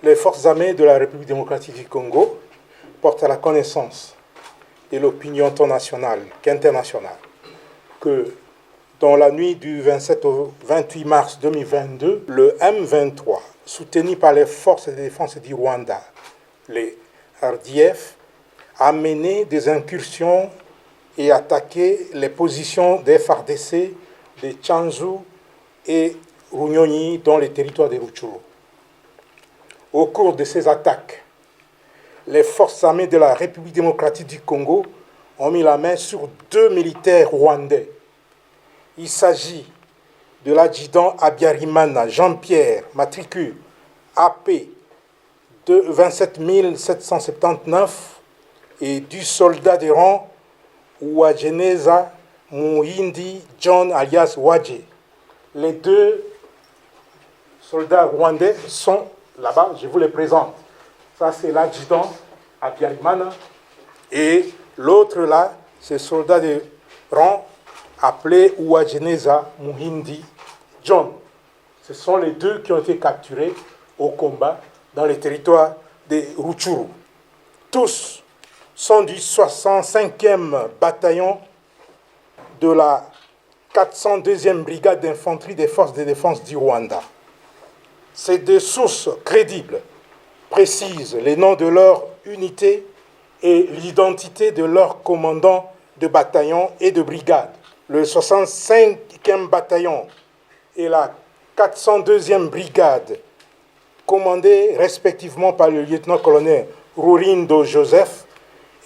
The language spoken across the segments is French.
Les forces armées de la République démocratique du Congo portent à la connaissance de l'opinion tant nationale qu'internationale que dans la nuit du 27 au 28 mars 2022, le M23, soutenu par les forces de défense du Rwanda, les RDF, a mené des incursions et attaqué les positions des FARDC de Tchanzu et Runyonyi dans les territoires de Rutshuru. Au cours de ces attaques, les forces armées de la République démocratique du Congo ont mis la main sur 2 militaires rwandais. Il s'agit de l'adjudant Habyarimana Jean-Pierre, matricule AP de 27 779, et du soldat de rang Uwajeneza Muhindi John alias Wadje. Les 2 soldats rwandais sont là-bas, je vous les présente. Ça, c'est l'adjudant Habyarimana. Et l'autre là, c'est le soldat de rang appelé Uwajeneza Muhindi John. Ce sont les 2 qui ont été capturés au combat dans les territoires de Rutshuru. Tous sont du 65e bataillon de la 402e brigade d'infanterie des forces de défense du Rwanda. Ces 2 sources crédibles précisent les noms de leur unité et l'identité de leurs commandants de bataillon et de brigade. Le 65e bataillon et la 402e brigade, commandés respectivement par le lieutenant-colonel Rurindo Joseph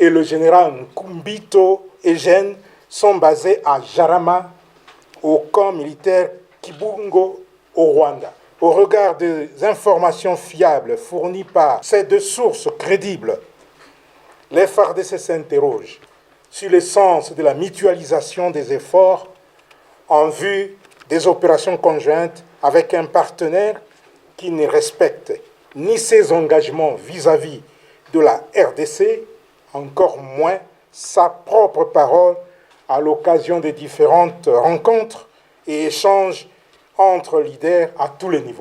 et le général Nkumbito Eugène, sont basés à Jarama, au camp militaire Kibungo, au Rwanda. Au regard des informations fiables fournies par ces 2 sources crédibles, les FARDC s'interrogent sur le sens de la mutualisation des efforts en vue des opérations conjointes avec un partenaire qui ne respecte ni ses engagements vis-à-vis de la RDC, encore moins sa propre parole à l'occasion des différentes rencontres et échanges entre leaders à tous les niveaux.